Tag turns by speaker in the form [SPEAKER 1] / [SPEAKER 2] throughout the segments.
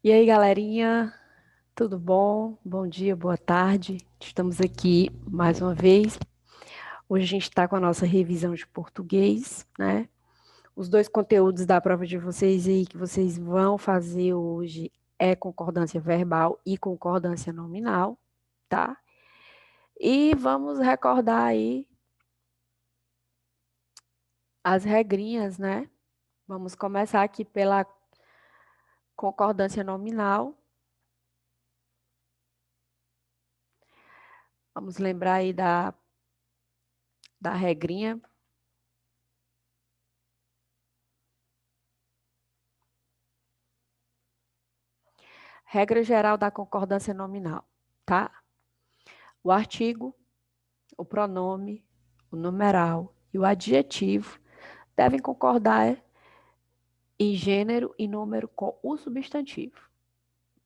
[SPEAKER 1] E aí, galerinha, tudo bom? Bom dia, boa tarde. Estamos aqui mais uma vez. Hoje a gente está com a nossa revisão de português, né? Os dois conteúdos da prova de vocês aí que vocês vão fazer hoje é concordância verbal e concordância nominal, tá? E vamos recordar aí as regrinhas, né? Vamos começar aqui pela concordância nominal. Vamos lembrar aí da regrinha. Regra geral da concordância nominal, tá? O artigo, o pronome, o numeral e o adjetivo devem concordar em gênero e número com o substantivo,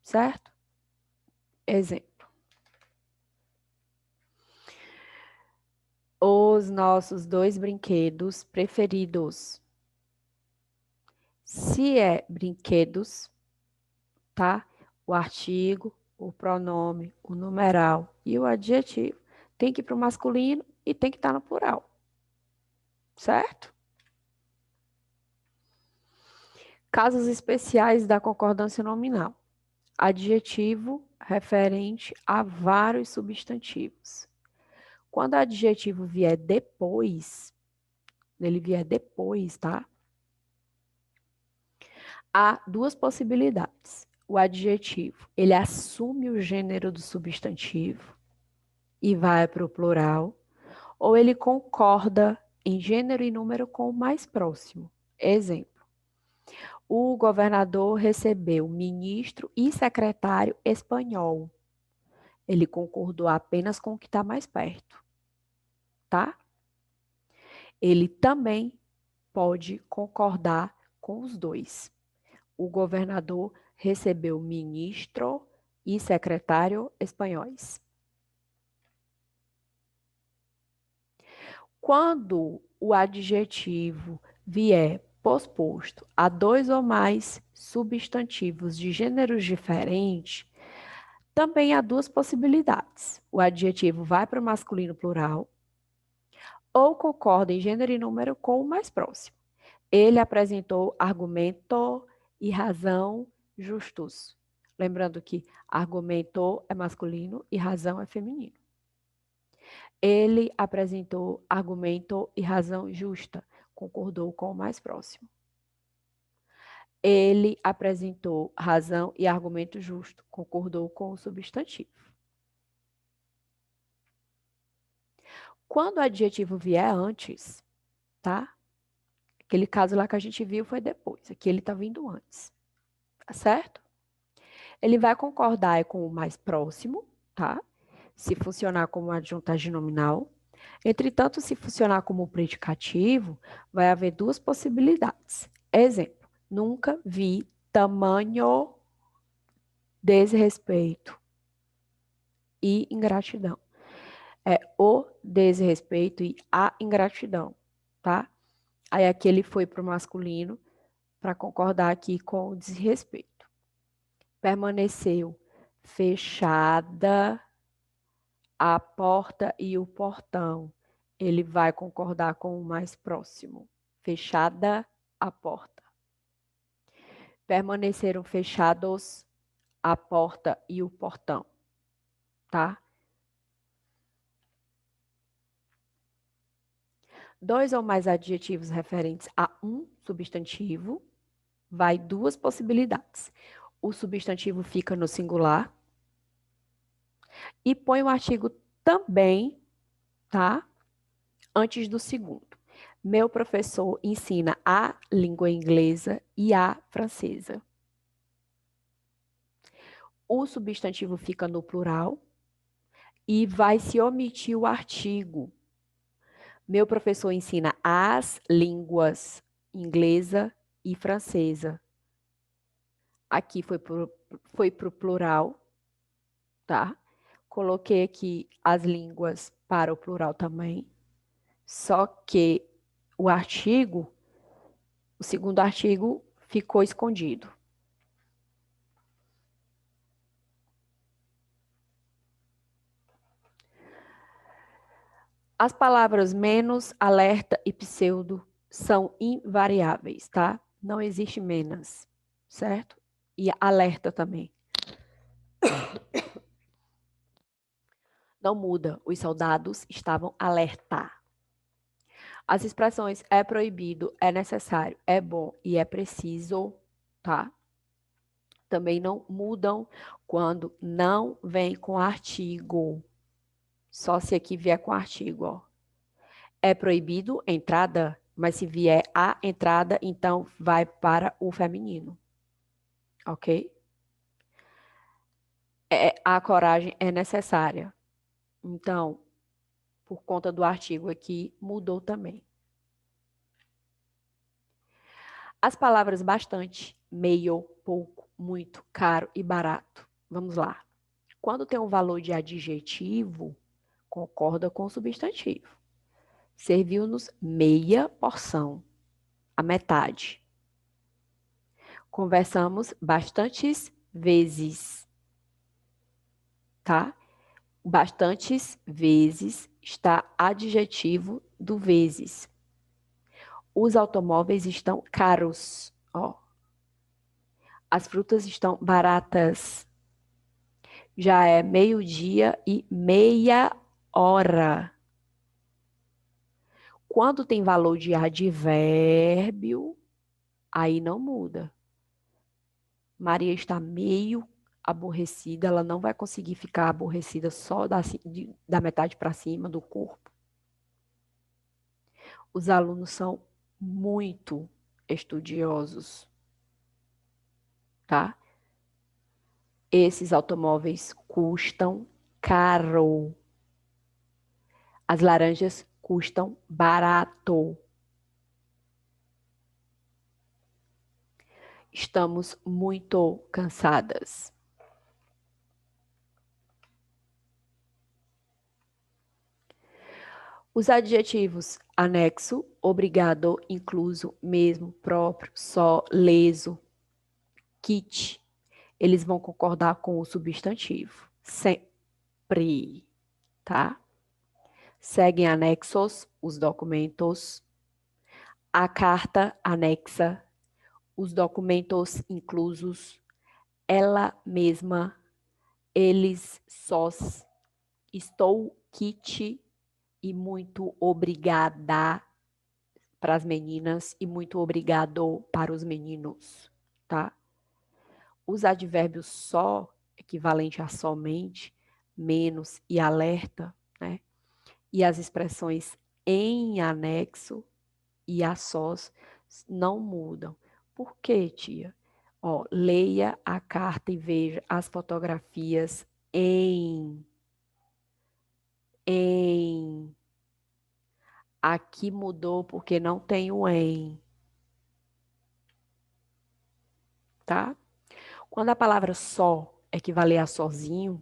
[SPEAKER 1] certo? Exemplo. Os nossos dois brinquedos preferidos. Se é brinquedos, tá? O artigo, o pronome, o numeral e o adjetivo tem que ir para o masculino e tem que estar no plural, certo? Casos especiais da concordância nominal. Adjetivo referente a vários substantivos. Quando o adjetivo vier depois, ele vier depois, tá? Há duas possibilidades. O adjetivo, ele assume o gênero do substantivo e vai para o plural, ou ele concorda em gênero e número com o mais próximo. Exemplo. O governador recebeu ministro e secretário espanhol. Ele concordou apenas com o que está mais perto, tá? Ele também pode concordar com os dois. O governador recebeu ministro e secretário espanhóis. Quando o adjetivo vier posposto a dois ou mais substantivos de gêneros diferentes, também há duas possibilidades. O adjetivo vai para o masculino plural ou concorda em gênero e número com o mais próximo. Ele apresentou argumento e razão justos. Lembrando que argumentou é masculino e razão é feminino. Ele apresentou argumento e razão justa. Concordou com o mais próximo. Ele apresentou razão e argumento justo. Concordou com o substantivo. Quando o adjetivo vier antes, tá? Aquele caso lá que a gente viu foi depois. Aqui ele está vindo antes. Tá certo? Ele vai concordar com o mais próximo, tá? Se funcionar como adjuntagem nominal. Entretanto, se funcionar como predicativo, vai haver duas possibilidades. Exemplo, nunca vi tamanho desrespeito e ingratidão. É o desrespeito e a ingratidão, tá? Aí aqui ele foi para o masculino para concordar aqui com o desrespeito. Permaneceu fechada a porta e o portão. Ele vai concordar com o mais próximo. Fechada a porta. Permaneceram fechados a porta e o portão, tá? Dois ou mais adjetivos referentes a um substantivo, vai duas possibilidades. O substantivo fica no singular e põe o artigo também, tá? Antes do segundo. Meu professor ensina a língua inglesa e a francesa. O substantivo fica no plural e vai se omitir o artigo. Meu professor ensina as línguas inglesa e francesa. Aqui foi pro plural, tá? Coloquei aqui as línguas para o plural também. Só que o artigo, o segundo artigo, ficou escondido. As palavras menos, alerta e pseudo são invariáveis, tá? Não existe menos, certo? E alerta também. Não muda. Os soldados estavam alerta. As expressões é proibido, é necessário, é bom e é preciso, tá? Também não mudam quando não vem com artigo. Só se aqui vier com artigo, ó. É proibido entrada, mas se vier a entrada, então vai para o feminino, ok? A coragem é necessária. Então, por conta do artigo aqui, mudou também. As palavras bastante, meio, pouco, muito, caro e barato. Vamos lá. Quando tem um valor de adjetivo, concorda com o substantivo. Serviu-nos meia porção, a metade. Conversamos bastantes vezes, tá? Bastantes vezes está adjetivo do vezes. Os automóveis estão caros, ó. As frutas estão baratas. Já é meio-dia e meia hora. Quando tem valor de advérbio, aí não muda. Maria está meio aborrecida, ela não vai conseguir ficar aborrecida só da metade para cima do corpo. Os alunos são muito estudiosos, tá? Esses automóveis custam caro. As laranjas custam barato. Estamos muito cansadas. Os adjetivos anexo, obrigado, incluso, mesmo, próprio, só, leso, kit, eles vão concordar com o substantivo. Sempre, tá? Seguem anexos, os documentos, a carta anexa, os documentos inclusos, ela mesma, eles, sós, estou, kit e muito obrigada para as meninas e muito obrigado para os meninos, tá? Os advérbios só, equivalente a somente, menos e alerta, né? E as expressões em anexo e a sós não mudam. Por quê, tia? Ó, leia a carta e veja as fotografias em. Aqui mudou porque não tem o em, tá? Quando a palavra só equivaler a sozinho,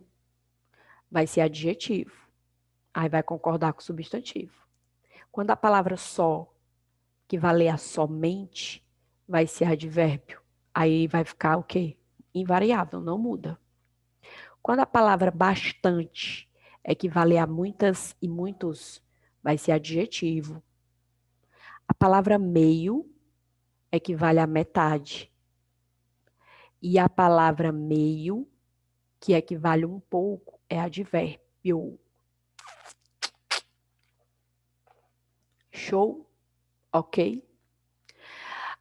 [SPEAKER 1] vai ser adjetivo. Aí vai concordar com o substantivo. Quando a palavra só equivaler a somente, vai ser advérbio. Aí vai ficar o quê? Invariável, não muda. Quando a palavra bastante equivaler a muitas e muitos, vai ser adjetivo. A palavra meio equivale a metade. E a palavra meio, que equivale um pouco, é advérbio. Show? Ok?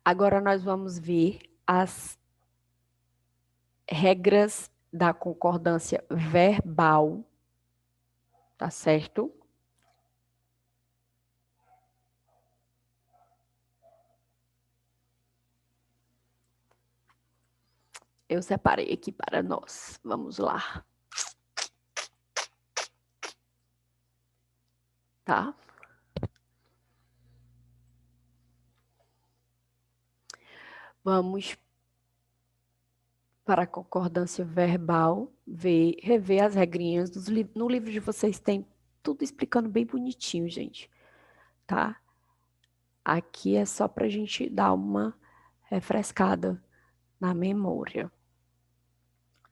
[SPEAKER 1] Agora nós vamos ver as regras da concordância verbal, tá certo? Eu separei aqui para nós. Vamos lá. Tá? Vamos para a concordância verbal, rever as regrinhas no livro de vocês tem tudo explicando bem bonitinho, gente, tá? Aqui é só para a gente dar uma refrescada na memória,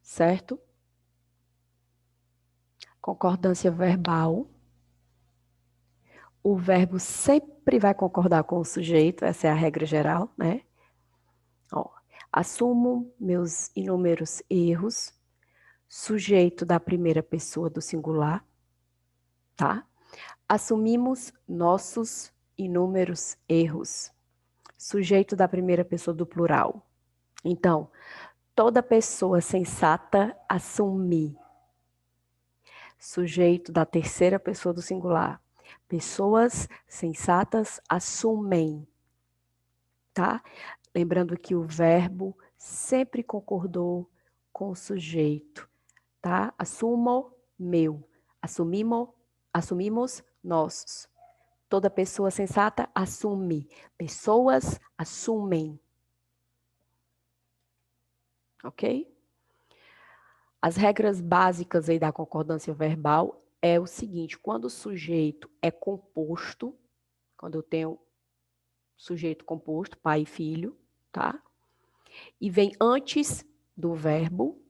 [SPEAKER 1] certo? Concordância verbal. O verbo sempre vai concordar com o sujeito, essa é a regra geral, né? Ó, assumo meus inúmeros erros, sujeito da primeira pessoa do singular, tá? Assumimos nossos inúmeros erros, sujeito da primeira pessoa do plural. Então, toda pessoa sensata assume, sujeito da terceira pessoa do singular. Pessoas sensatas assumem, tá? Lembrando que o verbo sempre concordou com o sujeito, tá? Assumo, meu. Assumimos, nossos. Toda pessoa sensata assume. Pessoas assumem. Ok? As regras básicas aí da concordância verbal é o seguinte: quando o sujeito é composto, quando eu tenho sujeito composto, pai e filho, tá? E vem antes do verbo,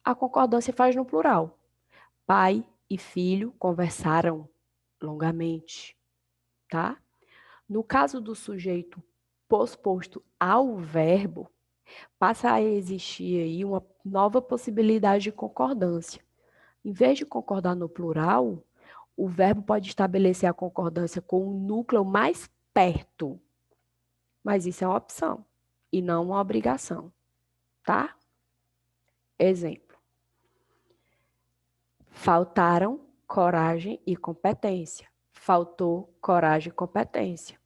[SPEAKER 1] a concordância faz no plural. Pai e filho conversaram longamente, tá? No caso do sujeito posposto ao verbo, passa a existir aí uma nova possibilidade de concordância. Em vez de concordar no plural, o verbo pode estabelecer a concordância com o núcleo mais perto, mas isso é uma opção e não uma obrigação, tá? Exemplo: faltaram coragem e competência. Faltou coragem e competência.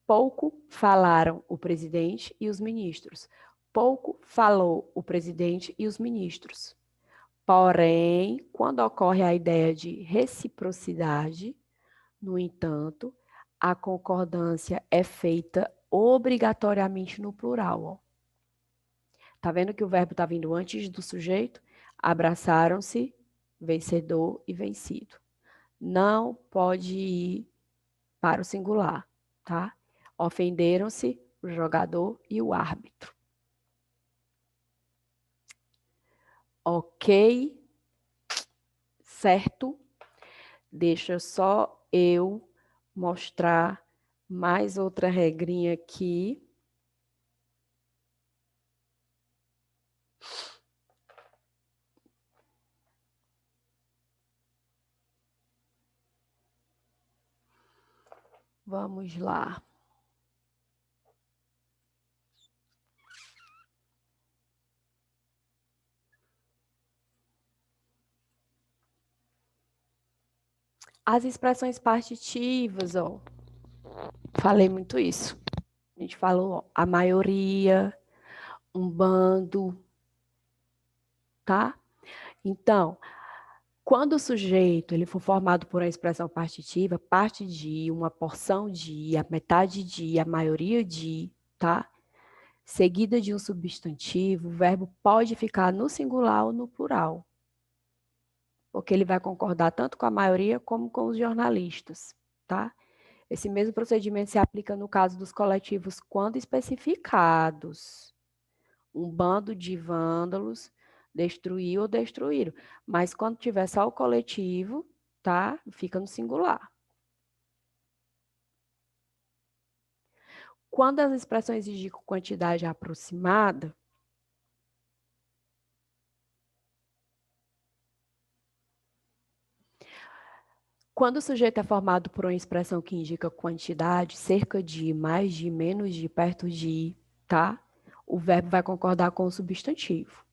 [SPEAKER 1] Pouco falaram o presidente e os ministros. Pouco falou o presidente e os ministros. Porém, quando ocorre a ideia de reciprocidade, no entanto, a concordância é feita obrigatoriamente no plural. Ó. Tá vendo que o verbo está vindo antes do sujeito? Abraçaram-se, vencedor e vencido. Não pode ir para o singular, tá? Ofenderam-se o jogador e o árbitro. Ok? Certo? Deixa só eu mostrar mais outra regrinha aqui. Vamos lá. As expressões partitivas, ó. Falei muito isso. A gente falou, ó, a maioria, um bando, tá? Então, quando o sujeito ele for formado por uma expressão partitiva, parte de, uma porção de, a metade de, a maioria de, tá? Seguida de um substantivo, o verbo pode ficar no singular ou no plural, porque ele vai concordar tanto com a maioria como com os jornalistas, tá? Esse mesmo procedimento se aplica no caso dos coletivos quando especificados. Um bando de vândalos destruiu ou destruíram. Mas quando tiver só o coletivo, tá? Fica no singular. Quando as expressões indicam quantidade aproximada, quando o sujeito é formado por uma expressão que indica quantidade, cerca de, mais de, menos de, perto de, tá? O verbo vai concordar com o substantivo.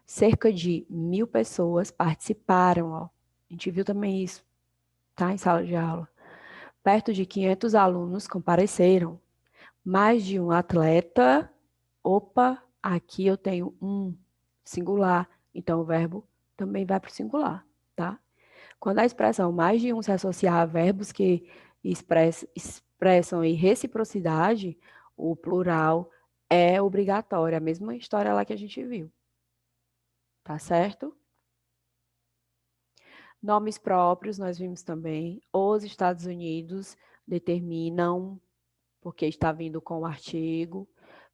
[SPEAKER 1] Cerca de 1.000 pessoas participaram, ó. A gente viu também isso, tá? Em sala de aula. Perto de 500 alunos compareceram. Mais de um atleta. Opa, aqui eu tenho um singular. Então, o verbo também vai para o singular, tá? Quando a expressão mais de um se associar a verbos que expressam reciprocidade, o plural é obrigatório. A mesma história lá que a gente viu. Tá certo? Nomes próprios, nós vimos também. Os Estados Unidos determinam, porque está vindo com o artigo.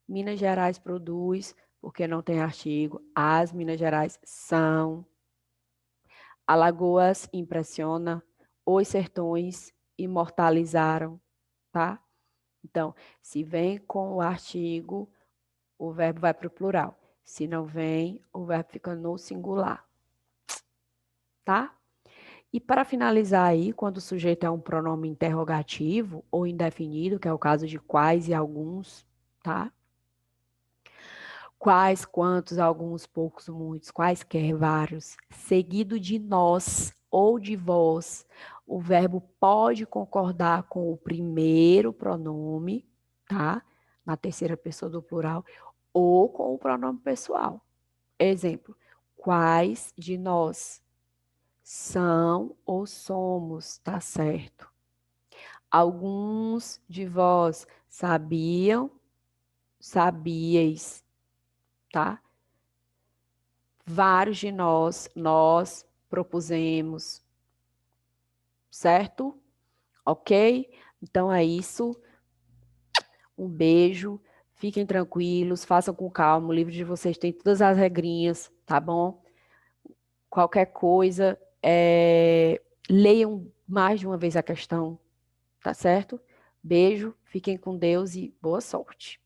[SPEAKER 1] Minas Gerais produz, porque não tem artigo. As Minas Gerais são. Alagoas impressiona. Os Sertões imortalizaram, tá? Então, se vem com o artigo, o verbo vai para o plural. Se não vem, o verbo fica no singular, tá? E para finalizar aí, quando o sujeito é um pronome interrogativo ou indefinido, que é o caso de quais e alguns, tá? Quais, quantos, alguns, poucos, muitos, quaisquer, vários, seguido de nós ou de vós, o verbo pode concordar com o primeiro pronome, tá? Na terceira pessoa do plural, ou com o pronome pessoal. Exemplo, quais de nós são ou somos, tá certo? Alguns de vós sabiam, sabíeis, tá? Vários de nós propusemos, certo? Ok? Então é isso. Um beijo. Fiquem tranquilos, façam com calma. O livro de vocês tem todas as regrinhas, tá bom? Qualquer coisa, leiam mais de uma vez a questão, tá certo? Beijo, fiquem com Deus e boa sorte.